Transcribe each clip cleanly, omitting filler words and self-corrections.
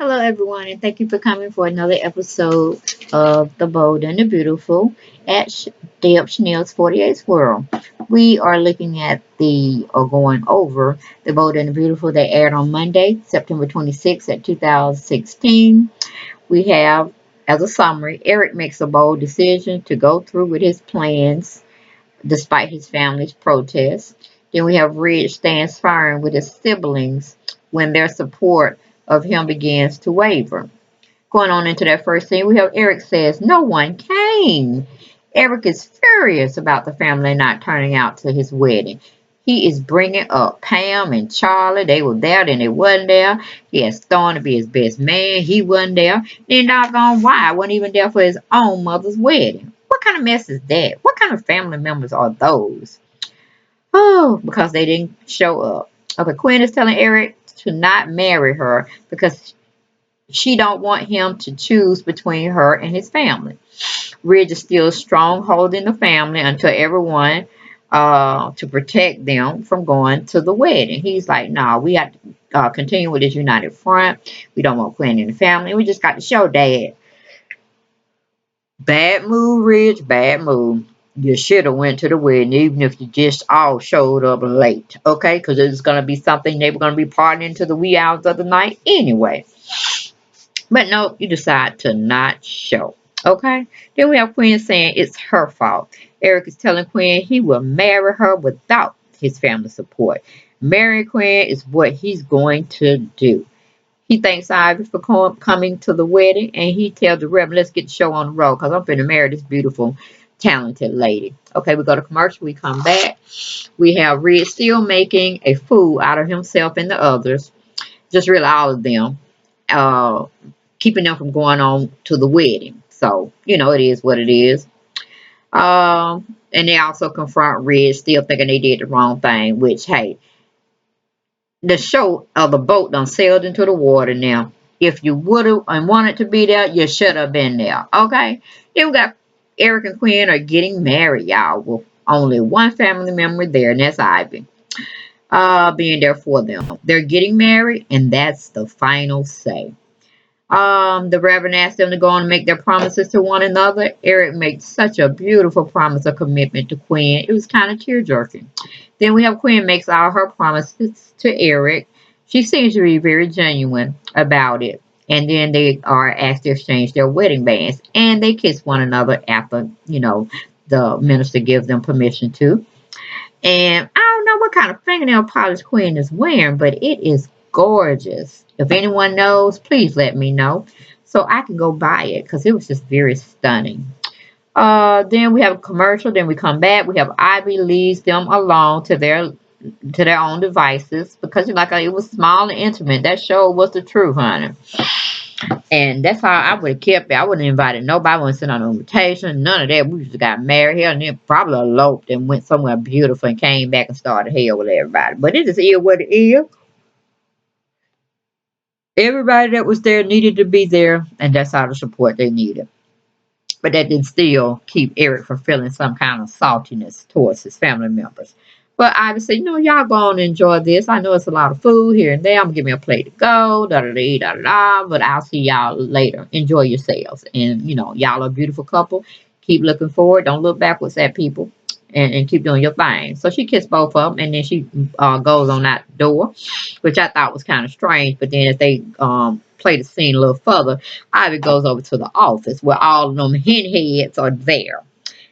Hello, everyone, and thank you for coming for another episode of The Bold and the Beautiful at Deb Chanel's 48th World. We are looking at or going over The Bold and the Beautiful that aired on Monday, September 26th at 2016. We have, as a summary, Eric makes a bold decision to go through with his plans despite his family's protests. Then we have Ridge stands firm with his siblings when their support of him begins to waver. Going on into that first scene, we have Eric says, "No one came." Eric is furious about the family not turning out to his wedding. He is bringing up Pam and Charlie. They were there, then they wasn't there. He has Thorne to be his best man. He wasn't there. Then doggone why wasn't even there for his own mother's wedding. What kind of mess is that? What kind of family members are those? Oh, because they didn't show up. Okay, Quinn is telling Eric to not marry her because she don't want him to choose between her and his family. Ridge is still strong holding the family until everyone to protect them from going to the wedding. He's like, "No, we have to continue with this united front. We don't want Quinn in the family. We just got to show Dad." Bad move, Ridge. Bad move. You should have went to the wedding, even if you just all showed up late, okay? Because it's going to be something they were going to be partying to the wee hours of the night anyway. But no, you decide to not show, okay? Then we have Quinn saying it's her fault. Eric is telling Quinn he will marry her without his family support. Marrying Quinn is what he's going to do. He thanks Ivy for coming to the wedding, and he tells the Reverend, "Let's get the show on the road because I'm finna marry this beautiful, talented lady." Okay, we go to commercial. We come back. We have Red still making a fool out of himself and the others, just really all of them, uh, keeping them from going on to the wedding. So, it is what it is. And they also confront Red, still thinking they did the wrong thing, which, hey, the show of the boat done sailed into the water now. If you would have and wanted to be there, you should have been there. Okay? Then we got Eric and Quinn are getting married, y'all. With only one family member there, and that's Ivy. Being there for them. They're getting married, and that's the final say. The Reverend asked them to go on and make their promises to one another. Eric made such a beautiful promise of commitment to Quinn. It was kind of tear jerking. Then we have Quinn makes all her promises to Eric. She seems to be very genuine about it. And then they are asked to exchange their wedding bands. And they kiss one another after, the minister gives them permission to. And I don't know what kind of fingernail polish Quinn is wearing, but it is gorgeous. If anyone knows, please let me know so I can go buy it because it was just very stunning. Then we have a commercial. Then we come back. We have Ivy leads them alone to their own devices because it was small and intimate. That show was the truth, honey. And that's how I would have kept it. I wouldn't have invited nobody. I wouldn't send out an invitation. None of that. We just got married here and then probably eloped and went somewhere beautiful and came back and started hell with everybody. But it is what it is. Everybody that was there needed to be there, and that's all the support they needed. But that didn't still keep Eric from feeling some kind of saltiness towards his family members. But I would say, y'all go on and enjoy this. I know it's a lot of food here and there. I'm gonna give me a plate to go, da da da da da. But I'll see y'all later. Enjoy yourselves, and y'all are a beautiful couple. Keep looking forward. Don't look backwards at people, and keep doing your thing. So she kissed both of them, and then she goes on that door, which I thought was kind of strange. But then as they play the scene a little further, Ivy goes over to the office where all of them hen heads are there.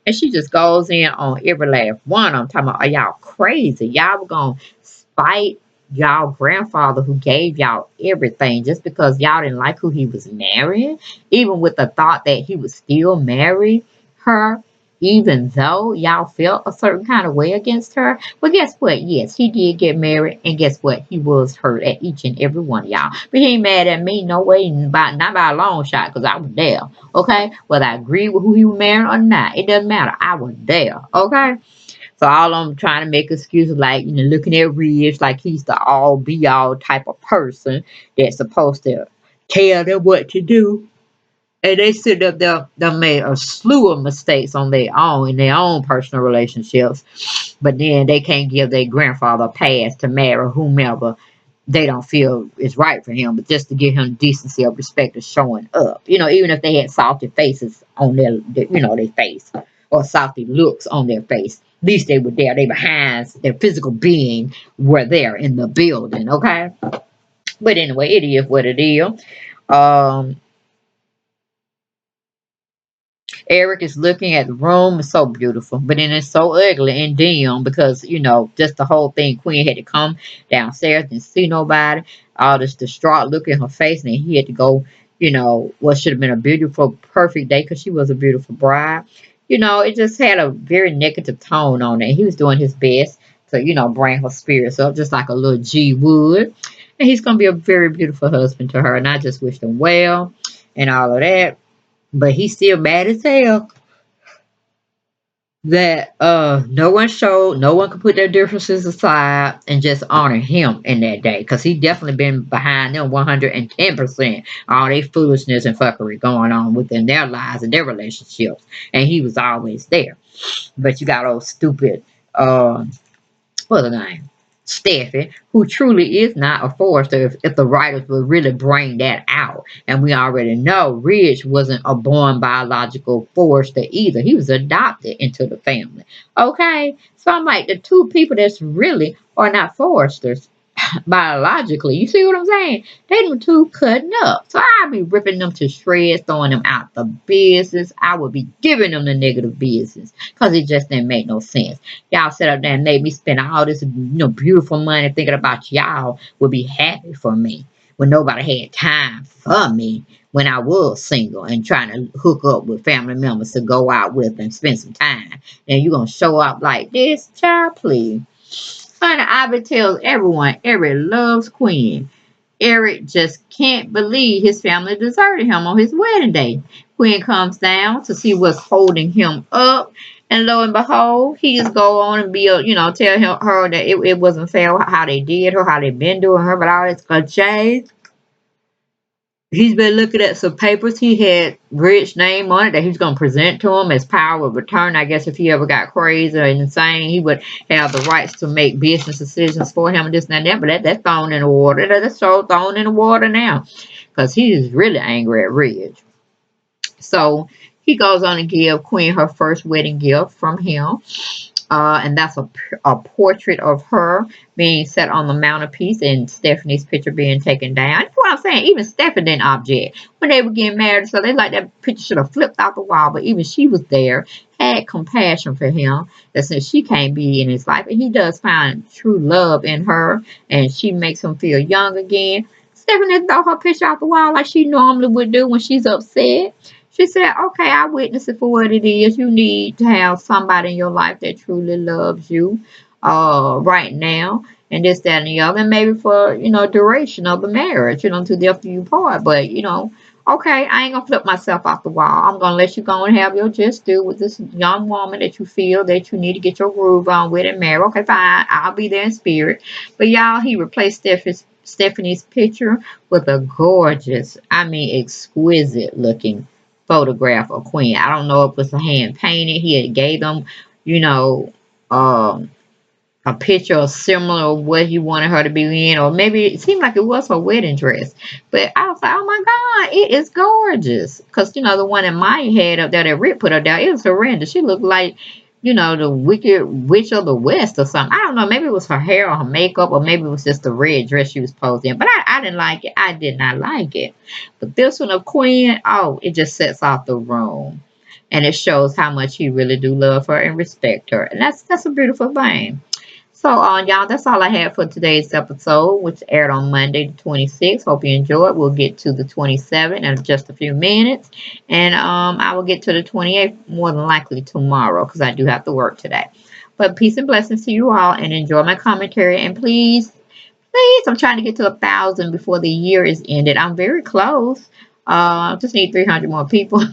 And she just goes in on every last one. I'm talking about, are y'all crazy? Y'all were going to spite y'all grandfather who gave y'all everything just because y'all didn't like who he was marrying, even with the thought that he would still marry her, even though y'all felt a certain kind of way against her. Well, guess what? Yes, he did get married, and guess what? He was hurt at each and every one of y'all. But he ain't mad at me, no way, not by a long shot, because I was there. Okay? Whether I agree with who he was marrying or not, it doesn't matter. I was there. Okay? So all of them trying to make excuses like, looking at Ridge like he's the all be all type of person that's supposed to tell them what to do. And they sit up there, they made a slew of mistakes on their own in their own personal relationships. But then they can't give their grandfather a pass to marry whomever they don't feel is right for him, but just to give him decency of respect of showing up. You know, even if they had salty faces on their face, or salty looks on their face, at least they were there. They behind their physical being were there in the building, okay? But anyway, it is what it is. Um, Eric is looking at the room. It's so beautiful, but then it's so ugly and dim because, just the whole thing. Queen had to come downstairs and see nobody. All this distraught look in her face, and then he had to go, what should have been a beautiful, perfect day because she was a beautiful bride. It just had a very negative tone on it. He was doing his best to, bring her spirits up just like a little G would. And he's going to be a very beautiful husband to her. And I just wish them well and all of that. But he's still mad as hell that no one could put their differences aside and just honor him in that day, because he definitely been behind them 110%, all their foolishness and fuckery going on within their lives and their relationships, and he was always there. But you got old stupid uh what's her name? Steffi, who truly is not a Forrester if the writers would really bring that out. And we already know Ridge wasn't a born biological Forrester either. He was adopted into the family. Okay? So I'm like, the two people that's really are not Forresters biologically. You see what I'm saying? They them two cutting up. So I'd be ripping them to shreds, throwing them out the business. I would be giving them the negative business because it just didn't make no sense. Y'all sit up there and made me spend all this, beautiful money thinking about y'all would be happy for me when nobody had time for me when I was single and trying to hook up with family members to go out with and spend some time. And you gonna show up like this, child, please. Honey, Ivy tells everyone Eric loves Queen. Eric just can't believe his family deserted him on his wedding day. Queen comes down to see what's holding him up, and lo and behold, he just go on and tell her that it wasn't fair how they did her, how they been doing her, but all this gonna change. He's been looking at some papers. He had Rich name on it that he's going to present to him as power of attorney. I guess if he ever got crazy or insane, he would have the rights to make business decisions for him and this and that. But that's thrown in the water. That's so thrown in the water now because he is really angry at Ridge. So he goes on to give Queen her first wedding gift from him. And that's a portrait of her being set on the mantelpiece and Stephanie's picture being taken down. That's what I'm saying. Even Stephanie didn't object when they were getting married. So they like that picture should have flipped out the wall. But even she was there, had compassion for him. That since she can't be in his life, and he does find true love in her, and she makes him feel young again. Stephanie threw her picture out the wall like she normally would do when she's upset. She said, okay, I witness it for what it is. You need to have somebody in your life that truly loves you right now. And this, that, and the other. And maybe for, duration of the marriage, to death do you part. But, okay, I ain't going to flip myself off the wall. I'm going to let you go and have your just do with this young woman that you feel that you need to get your groove on with and marry. Okay, fine. I'll be there in spirit. But, y'all, he replaced Stephanie's picture with a gorgeous, exquisite looking photograph of Queen. I don't know if it was a hand painted. He had gave them, you know, um, a picture of similar of what he wanted her to be in, or maybe it seemed like it was her wedding dress. But I was like, oh my God, it is gorgeous. Because, the one in my head up there that Rick put up there, it was horrendous. She looked like, the wicked witch of the West or something. I don't know. Maybe it was her hair or her makeup, or maybe it was just the red dress she was posed in. But I didn't like it. I did not like it. But this one of Queen, oh, it just sets off the room. And it shows how much he really do love her and respect her. And that's a beautiful thing. So, y'all, that's all I had for today's episode, which aired on Monday, the 26th. Hope you enjoyed. We'll get to the 27th in just a few minutes. And I will get to the 28th more than likely tomorrow because I do have to work today. But peace and blessings to you all, and enjoy my commentary. And please, I'm trying to get to 1,000 before the year is ended. I'm very close. Just need 300 more people.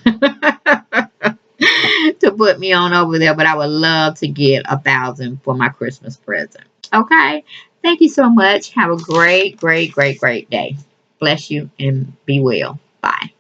To put me on over there, but I would love to get 1,000 for my Christmas present. Okay. Thank you so much. Have a great, great, great, great day. Bless you and be well. Bye.